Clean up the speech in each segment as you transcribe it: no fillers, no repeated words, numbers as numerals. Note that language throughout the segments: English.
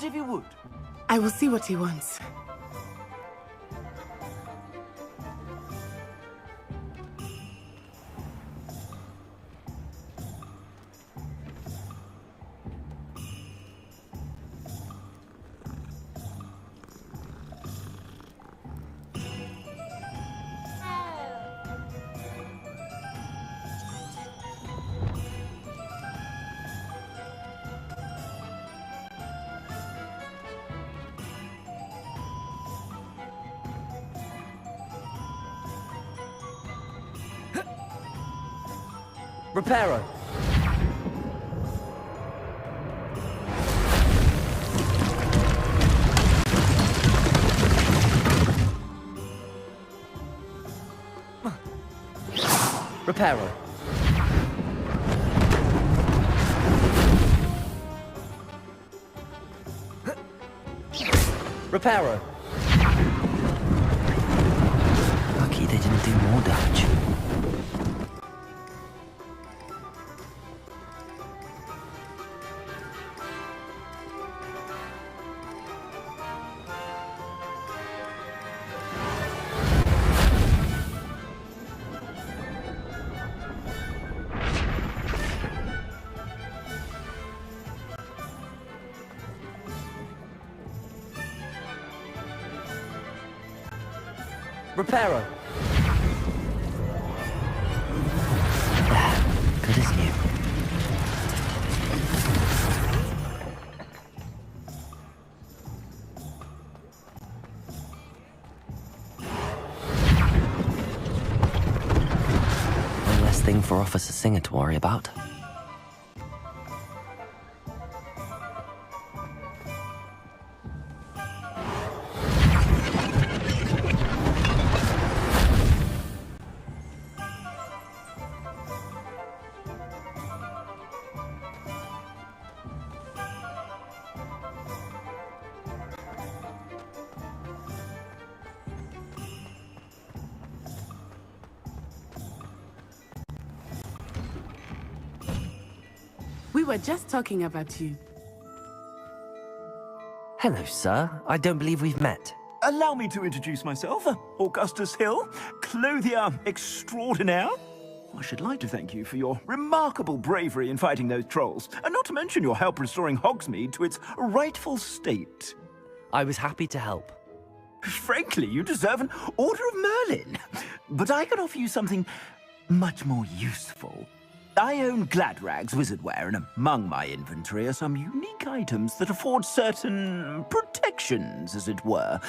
moment if you would. I will see what he wants. Reparo. Reparo. Reparo. Lucky they didn't do more damage. Reparo. Good as new. One less thing for Officer Singer to worry about. We were just talking about you. Hello, sir. I don't believe we've met. Allow me to introduce myself, Augustus Hill, clothier extraordinaire. I should like to thank you for your remarkable bravery in fighting those trolls, and not to mention your help restoring Hogsmeade to its rightful state. I was happy to help. Frankly, you deserve an Order of Merlin. But I can offer you something much more useful. I own Gladrag's wizardware, and among my inventory are some unique items that afford certain protections, as it were.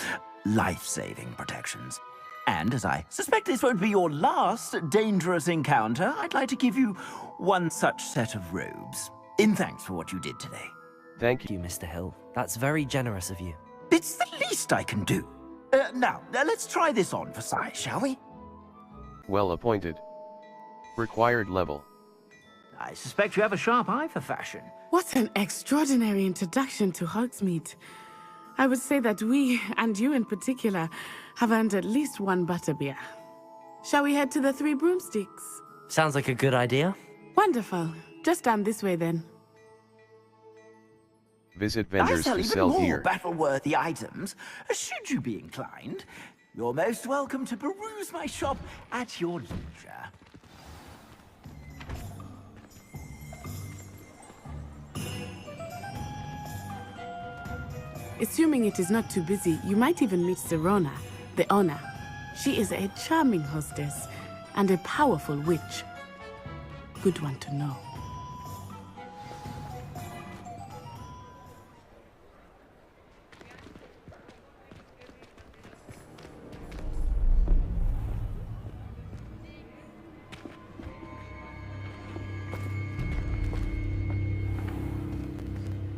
Life-saving protections. And as I suspect this won't be your last dangerous encounter, I'd like to give you one such set of robes, in thanks for what you did today. Thank you, Mr. Hill. That's very generous of you. It's the least I can do. Now, let's try this on for size, shall we? Well appointed. Required level. I suspect you have a sharp eye for fashion. What an extraordinary introduction to Hogsmeade. I would say that we, and you in particular, have earned at least one butterbeer. Shall we head to the Three Broomsticks? Sounds like a good idea. Wonderful. Just down this way then. Visit I vendors sell who even sell more here. battle-worthy items. Should you be inclined, you're most welcome to peruse my shop at your leisure. Assuming it is not too busy, you might even meet Serona, the owner. She is a charming hostess and a powerful witch. Good one to know.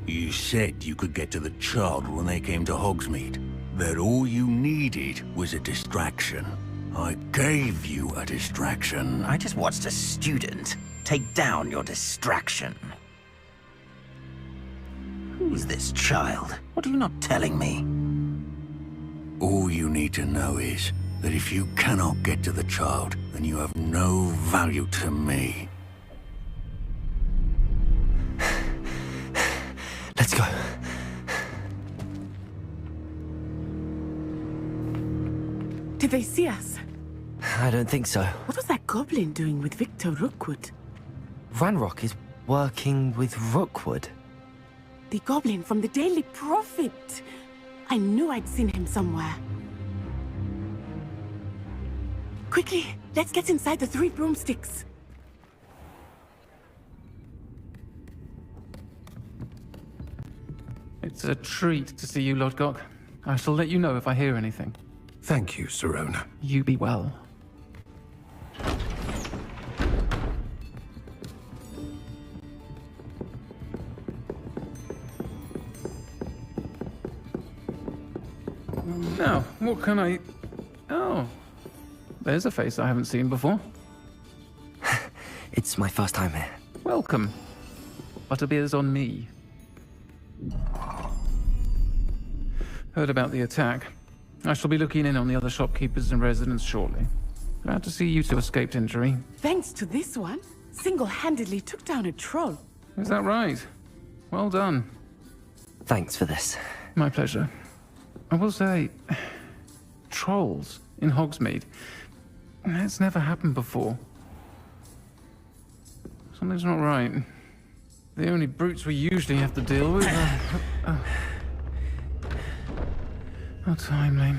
You said you could get to the child when they came to Hogsmeade. That all you needed was a distraction. I gave you a distraction. I just watched a student take down your distraction. Who's this child? What are you not telling me? All you need to know is that if you cannot get to the child, then you have no value to me. Let's go. Did they see us? I don't think so. What was that goblin doing with Victor Rookwood? Ranrock is working with Rookwood. The goblin from the Daily Prophet. I knew I'd seen him somewhere. Quickly, let's get inside the 3 broomsticks. It's a treat to see you, Lodgok. I shall let you know if I hear anything. Thank you, Sirona. You be well. Now, what can I... Oh, there's a face I haven't seen before. It's my first time here. Welcome. Butterbeer's on me. Heard about the attack. I shall be looking in on the other shopkeepers and residents shortly. Glad to see you two escaped injury. Thanks to this one, single-handedly took down a troll. Is that right? Well done. Thanks for this. My pleasure. I will say, trolls in Hogsmeade. It's never happened before. Something's not right. The only brutes we usually have to deal with are... How timely.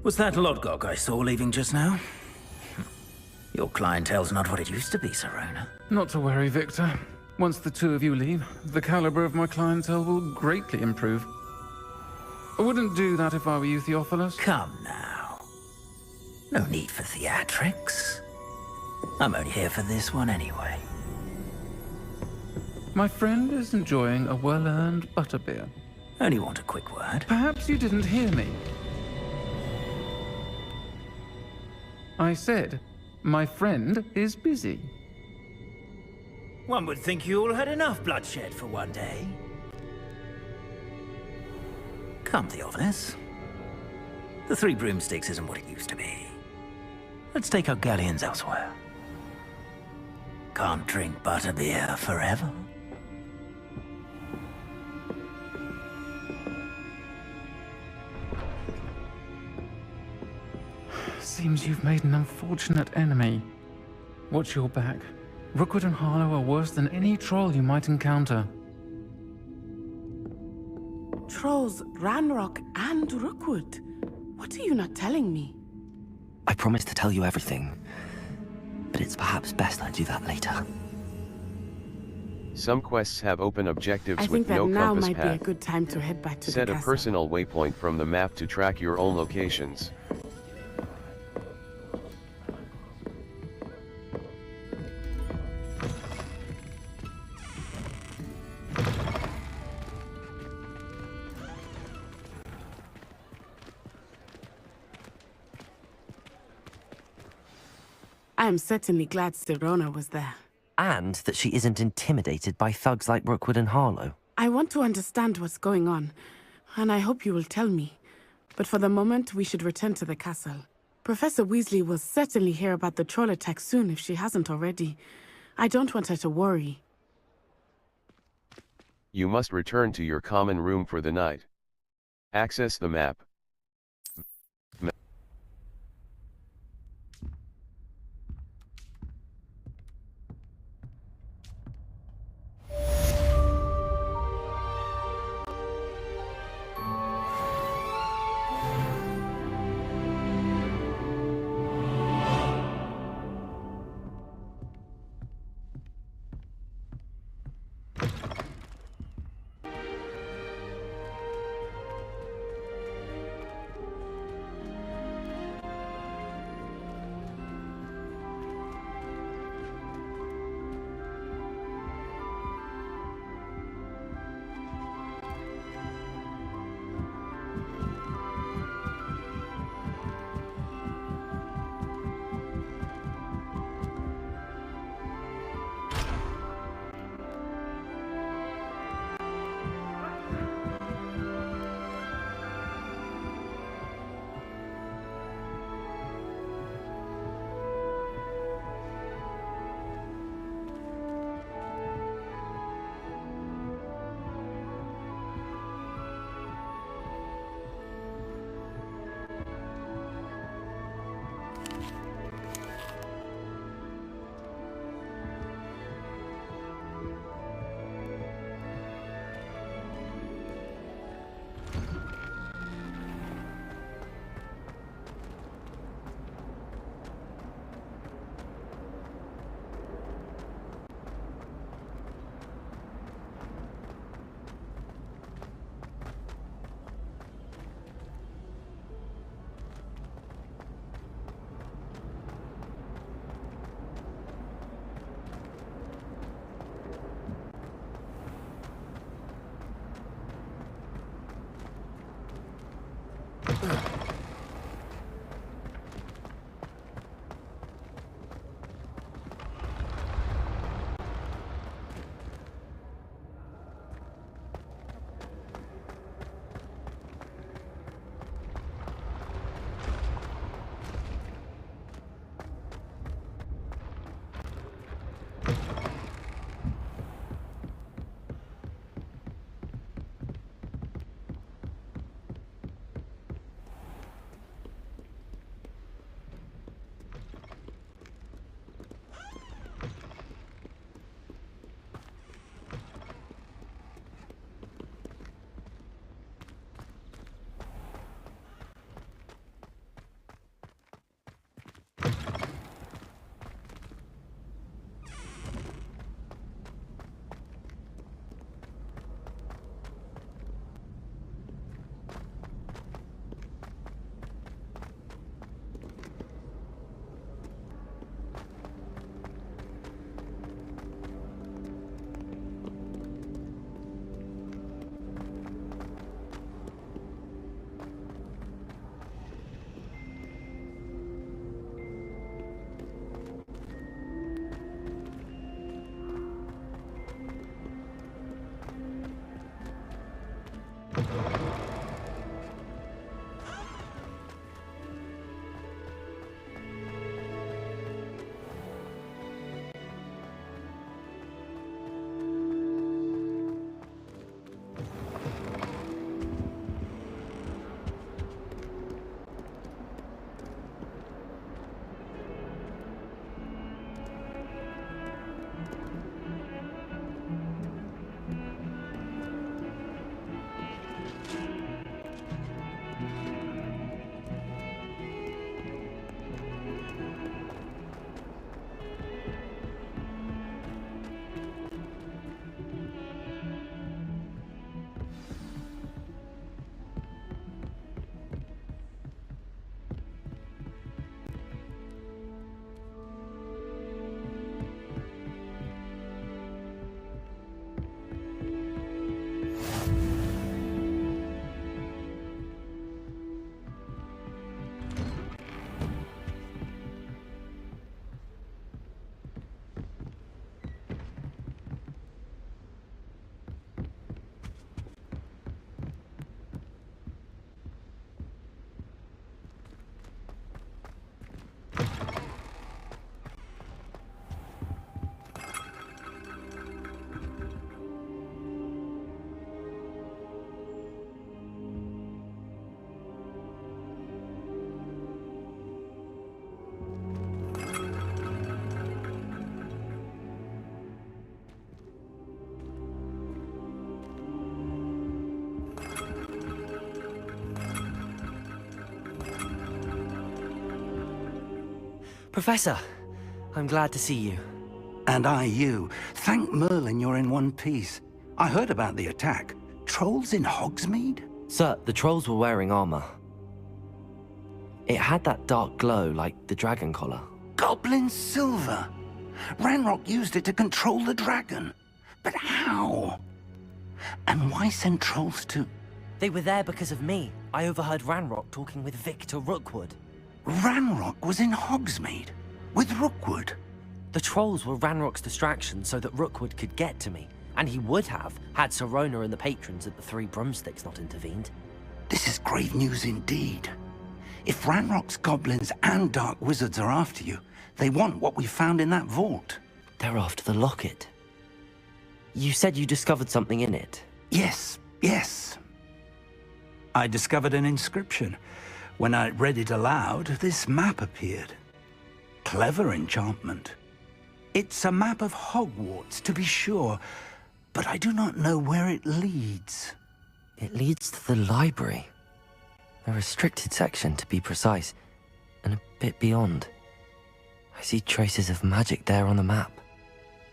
Was that Lodgok I saw leaving just now? Your clientele's not what it used to be, Sirona. Not to worry, Victor. Once the two of you leave, the caliber of my clientele will greatly improve. I wouldn't do that if I were you, Theophilus. Come now. No need for theatrics. I'm only here for this one anyway. My friend is enjoying a well-earned butterbeer. Only want a quick word. Perhaps you didn't hear me. I said, my friend is busy. One would think you all had enough bloodshed for one day. Come, Theophilus. The 3 broomsticks isn't what it used to be. Let's take our galleons elsewhere. Can't drink butterbeer forever. Seems you've made an unfortunate enemy. Watch your back. Rookwood and Harlow are worse than any troll you might encounter. Trolls, Ranrock, and Rookwood. What are you not telling me? I promised to tell you everything, but it's perhaps best I do that later. Some quests have open objectives I with think that no now compass might path. be a good time to head back to the Set a castle. personal waypoint from the map to track your own locations. I am certainly glad Sirona was there. And that she isn't intimidated by thugs like Rookwood and Harlow. I want to understand what's going on, and I hope you will tell me. But for the moment, we should return to the castle. Professor Weasley will certainly hear about the troll attack soon if she hasn't already. I don't want her to worry. You must return to your common room for the night. Access the map. Professor, I'm glad to see you. And I you. Thank Merlin you're in one piece. I heard about the attack. Trolls in Hogsmeade? Sir, the trolls were wearing armor. It had that dark glow like the dragon collar. Goblin silver! Ranrock used it to control the dragon. But how? And why send trolls to... They were there because of me. I overheard Ranrock talking with Victor Rookwood. Ranrock was in Hogsmeade? With Rookwood? The trolls were Ranrock's distraction so that Rookwood could get to me. And he would have, had Sirona and the patrons at the Three Broomsticks not intervened. This is grave news indeed. If Ranrock's goblins and dark wizards are after you, they want what we found in that vault. They're after the locket. You said you discovered something in it. Yes. I discovered an inscription. When I read it aloud, this map appeared. Clever enchantment. It's a map of Hogwarts, to be sure, but I do not know where it leads. It leads to the library. A restricted section, to be precise, and a bit beyond. I see traces of magic there on the map.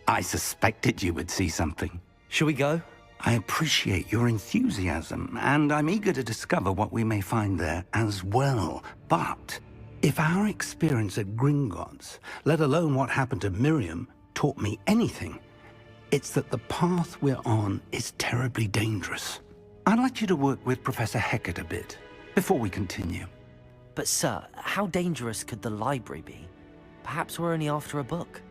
I suspected you would see something. Shall we go? I appreciate your enthusiasm, and I'm eager to discover what we may find there as well. But if our experience at Gringotts, let alone what happened to Miriam, taught me anything, it's that the path we're on is terribly dangerous. I'd like you to work with Professor Hecat a bit. before we continue. But sir, how dangerous could the library be? Perhaps we're only after a book.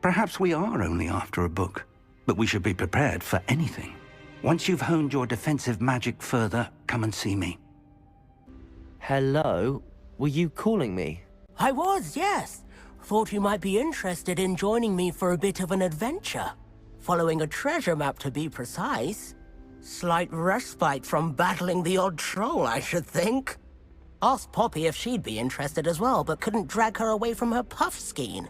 Perhaps we are only after a book, but we should be prepared for anything. Once you've honed your defensive magic further, come and see me. Hello? Were you calling me? I was, yes. Thought you might be interested in joining me for a bit of an adventure. Following a treasure map, to be precise. Slight respite from battling the odd troll, I should think. Asked Poppy if she'd be interested as well, but couldn't drag her away from her puff skein.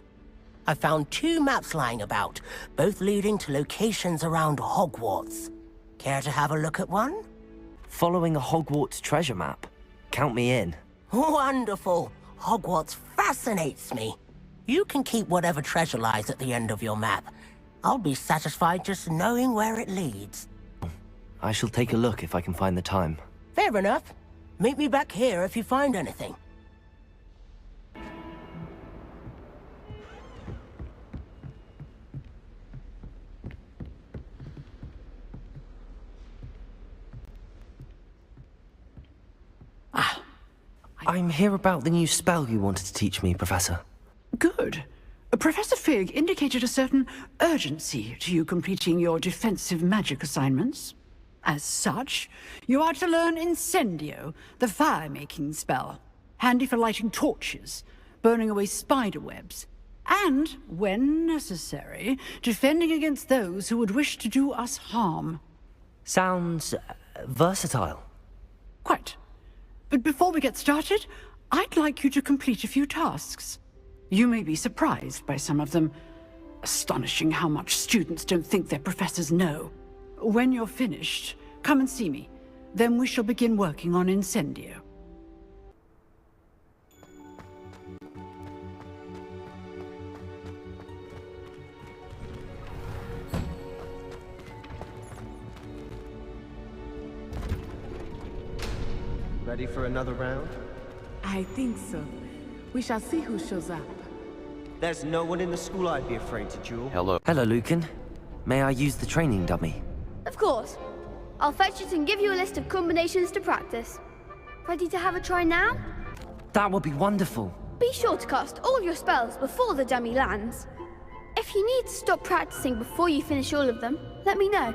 I found 2 maps lying about, both leading to locations around Hogwarts. Care to have a look at one? Following a Hogwarts treasure map? Count me in. Wonderful. Hogwarts fascinates me. You can keep whatever treasure lies at the end of your map. I'll be satisfied just knowing where it leads. I shall take a look if I can find the time. Fair enough. Meet me back here if you find anything. I'm here about the new spell you wanted to teach me, Professor. Good. Professor Fig indicated a certain urgency to you completing your defensive magic assignments. As such, you are to learn Incendio, the fire-making spell, handy for lighting torches, burning away spider webs, and, when necessary, defending against those who would wish to do us harm. Sounds versatile. Quite. But before we get started, I'd like you to complete a few tasks. You may be surprised by some of them. Astonishing how much students don't think their professors know. When you're finished, come and see me. Then we shall begin working on Incendio. Ready for another round? I think so. We shall see who shows up. There's no one in the school I'd be afraid to duel. Hello. Hello, Lucan. May I use the training dummy? Of course. I'll fetch it and give you a list of combinations to practice. Ready to have a try now? That would be wonderful. Be sure to cast all your spells before the dummy lands. If you need to stop practicing before you finish all of them, let me know.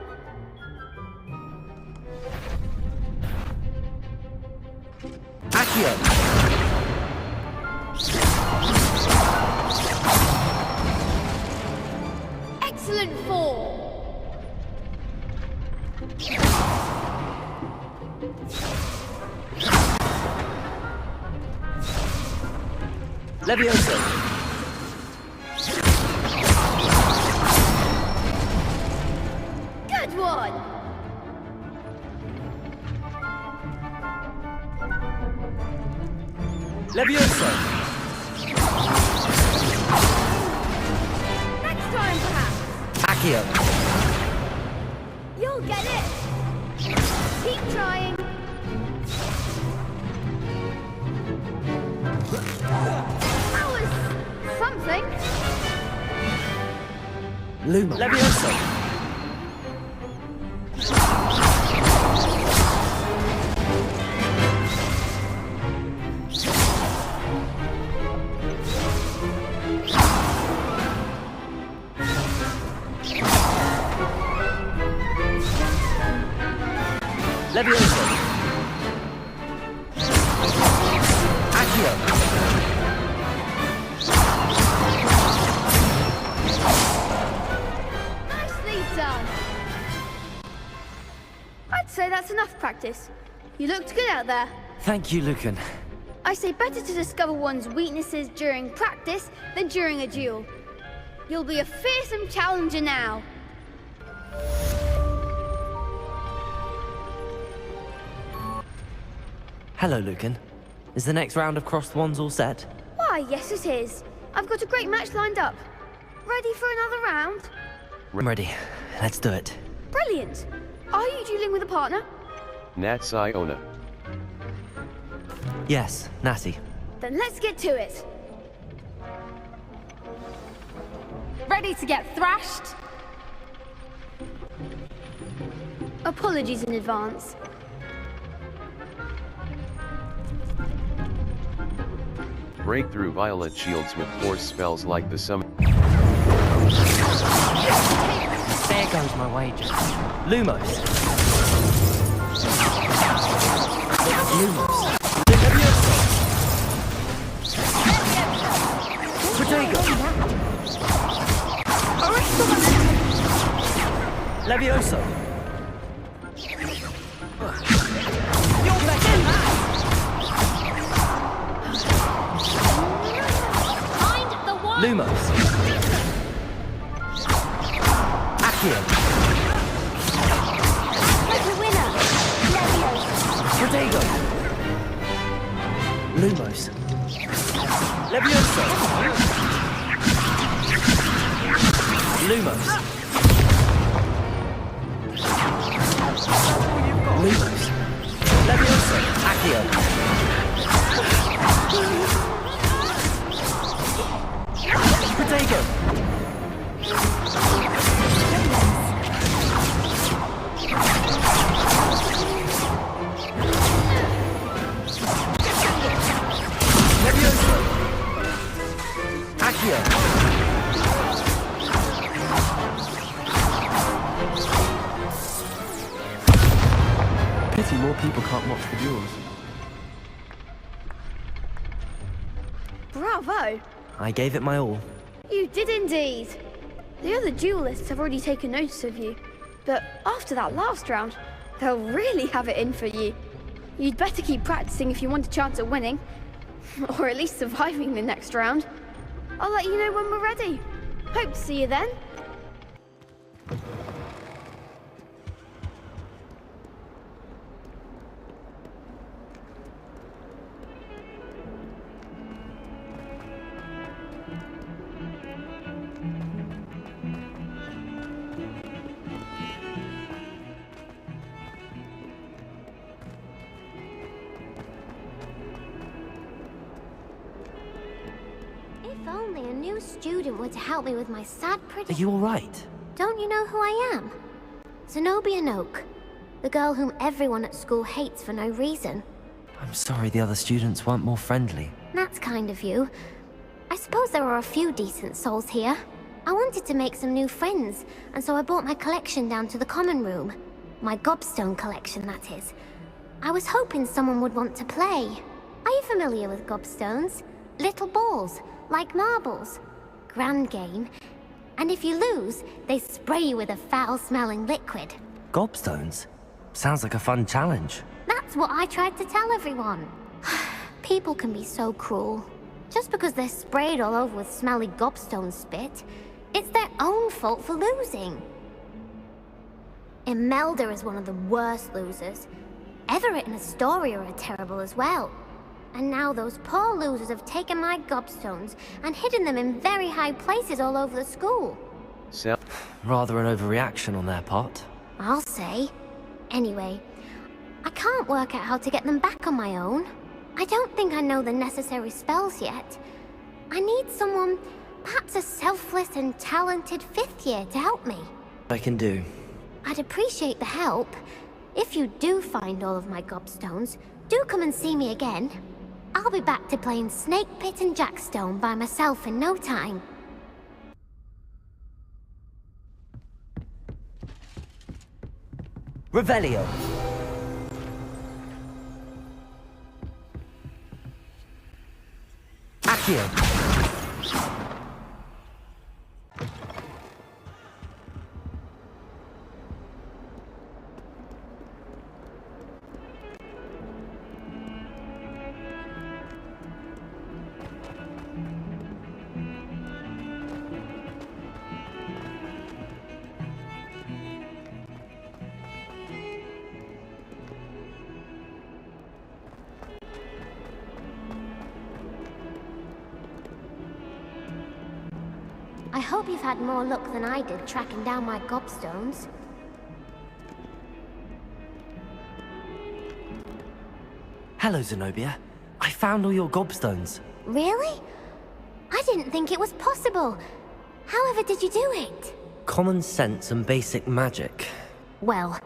Accio! Excellent form! Levioso! Good one! Levioso! Next time, perhaps! Accio! You'll get it! Keep trying! That was something! Luma! Levioso! Levioso! Accio! Nicely done! I'd say that's enough practice. You looked good out there. Thank you, Lucan. I say better to discover one's weaknesses during practice than during a duel. You'll be a fearsome challenger now. Hello, Lucan. Is the next round of Cross the Wands all set? Why, yes it is. I've got a great match lined up. Ready for another round? I'm ready. Let's do it. Brilliant. Are you dueling with a partner? Nat Siona. Yes, Natty. Then let's get to it. Ready to get thrashed? Apologies in advance. Breakthrough violet shields with force spells like the summon. There goes my wager. Lumos. Lumos. Protego. Levioso. Lumos. Accio. Like a winner. Protego. Lumos. Levioso. Lumos. Lumos. Levioso. Accio. Protego. Levioso. Accio. Pity more people can't watch the duels. Bravo! I gave it my all. You did indeed. The other duelists have already taken notice of you, but after that last round, they'll really have it in for you. You'd better keep practicing if you want a chance at winning, or at least surviving the next round. I'll let you know when we're ready. Hope to see you then. If only a new student were to help me with my sad Are you alright? Don't you know who I am? Zenobia Noak, the girl whom everyone at school hates for no reason. I'm sorry the other students weren't more friendly. That's kind of you. I suppose there are a few decent souls here. I wanted to make some new friends, and so I brought my collection down to the common room. My gobstone collection, that is. I was hoping someone would want to play. Are you familiar with gobstones? Little balls, like marbles. Grand game. And if you lose, they spray you with a foul-smelling liquid. Gobstones? Sounds like a fun challenge. That's what I tried to tell everyone. People can be so cruel. Just because they're sprayed all over with smelly gobstone spit, it's their own fault for losing. Imelda is one of the worst losers. Everett and Astoria are terrible as well. And now those poor losers have taken my gobstones and hidden them in very high places all over the school. Rather an overreaction on their part. I'll say. Anyway, I can't work out how to get them back on my own. I don't think I know the necessary spells yet. I need someone, perhaps a selfless and talented 5th year to help me. I can do. I'd appreciate the help. If you do find all of my gobstones, do come and see me again. I'll be back to playing Snake Pit and Jackstone by myself in no time. Revelio. Accio. I hope you've had more luck than I did tracking down my gobstones. Hello, Zenobia. I found all your gobstones. Really? I didn't think it was possible. However did you do it? Common sense and basic magic. Well,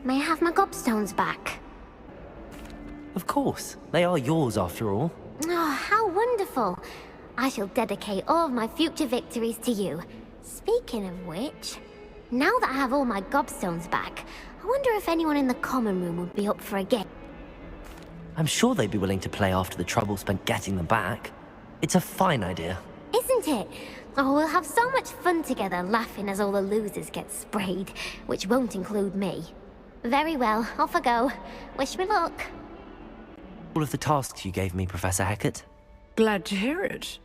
may I have my gobstones back? Of course. They are yours after all. Oh, how wonderful. I shall dedicate all of my future victories to you. Speaking of which, now that I have all my gobstones back, I wonder if anyone in the common room would be up for a game. I'm sure they'd be willing to play after the trouble spent getting them back. It's a fine idea. Isn't it? Oh, we'll have so much fun together laughing as all the losers get sprayed, which won't include me. Very well, off I go. Wish me luck. All of the tasks you gave me, Professor Hecat? Glad to hear it.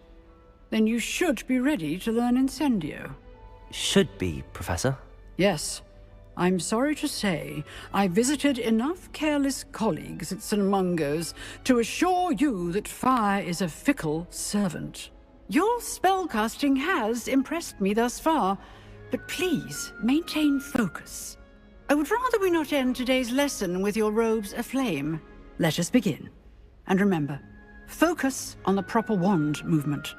Then you should be ready to learn Incendio. Should be, Professor. Yes. I'm sorry to say, I visited enough careless colleagues at St. Mungo's to assure you that fire is a fickle servant. Your spellcasting has impressed me thus far, but please maintain focus. I would rather we not end today's lesson with your robes aflame. Let us begin. And remember, focus on the proper wand movement.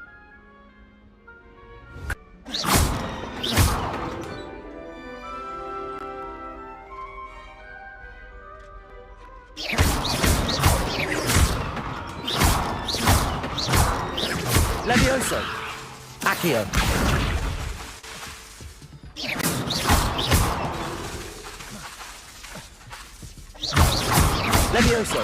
Levioso! Accio! Levioso!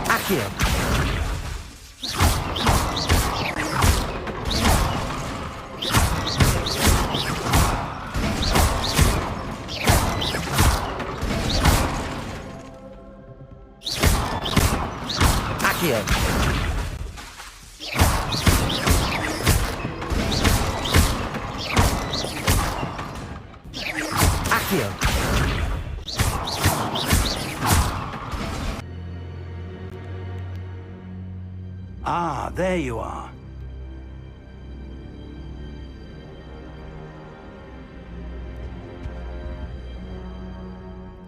Accio! Accio! Accio! Ah, there you are.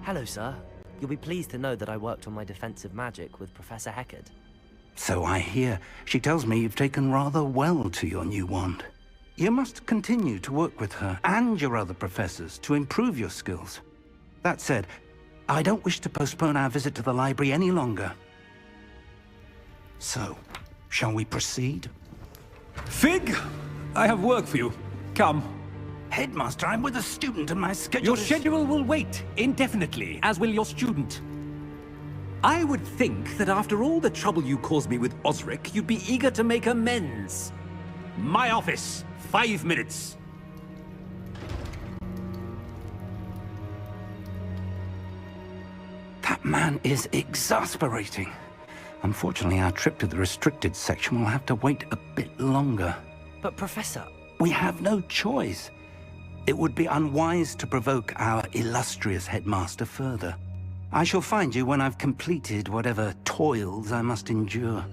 Hello, sir. You'll be pleased to know that I worked on my defensive magic with Professor Hecat. So I hear. She tells me you've taken rather well to your new wand. You must continue to work with her and your other professors to improve your skills. That said, I don't wish to postpone our visit to the library any longer. So, shall we proceed? Fig, I have work for you. Come. Headmaster, I'm with a student and my schedule Your schedule will wait indefinitely, as will your student. I would think that after all the trouble you caused me with Osric, you'd be eager to make amends. My office, 5 minutes. That man is exasperating. Unfortunately, our trip to the restricted section will have to wait a bit longer. But Professor... We have no choice. It would be unwise to provoke our illustrious headmaster further. I shall find you when I've completed whatever toils I must endure.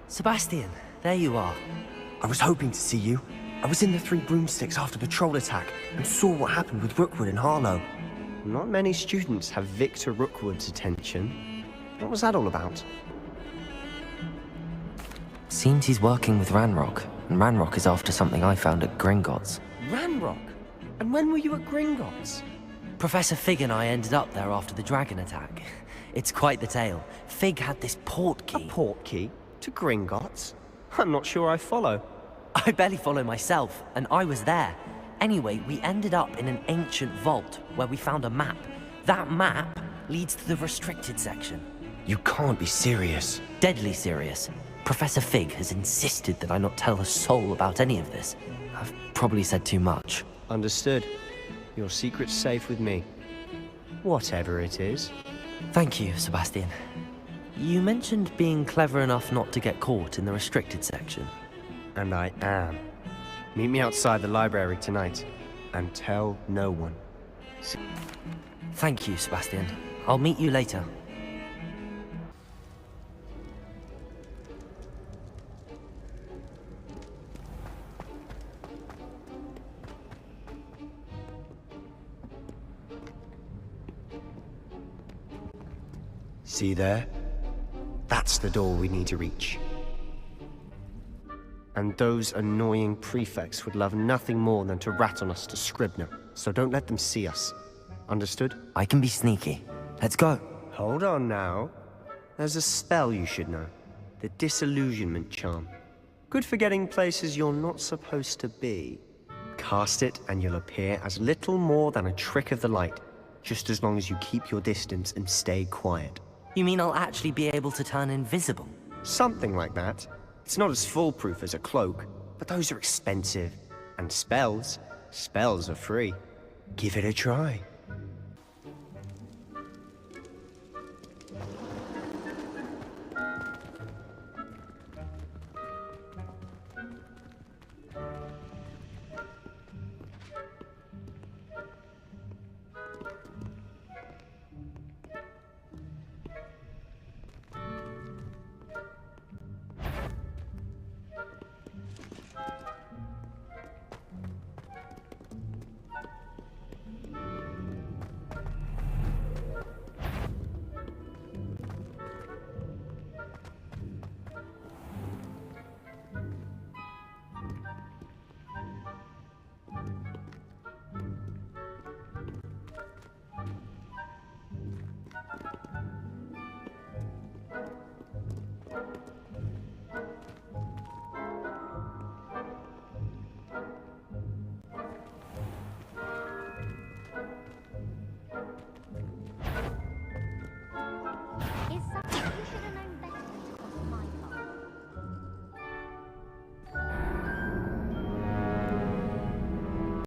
Sebastian, there you are. I was hoping to see you. I was in the Three Broomsticks after the troll attack and saw what happened with Rookwood and Harlow. Not many students have Victor Rookwood's attention. What was that all about? Seems he's working with Ranrock, and Ranrock is after something I found at Gringotts. Ranrock? And when were you at Gringotts? Professor Fig and I ended up there after the dragon attack. It's quite the tale. Fig had this port key. A port key? To Gringotts? I'm not sure I follow. I barely follow myself, and I was there. Anyway, we ended up in an ancient vault where we found a map. That map leads to the restricted section. You can't be serious. Deadly serious. Professor Fig has insisted that I not tell a soul about any of this. I've probably said too much. Understood. Your secret's safe with me. Whatever it is. Thank you, Sebastian. You mentioned being clever enough not to get caught in the restricted section. And I am. Meet me outside the library tonight, and tell no one. Thank you, Sebastian. I'll meet you later. See there? That's the door we need to reach. And those annoying prefects would love nothing more than to rat on us to Scribner, so don't let them see us. Understood? I can be sneaky. Let's go. Hold on now. There's a spell you should know. The Disillusionment Charm. Good for getting places you're not supposed to be. Cast it and you'll appear as little more than a trick of the light, just as long as you keep your distance and stay quiet. You mean I'll actually be able to turn invisible? Something like that. It's not as foolproof as a cloak, but those are expensive. And spells are free. Give it a try.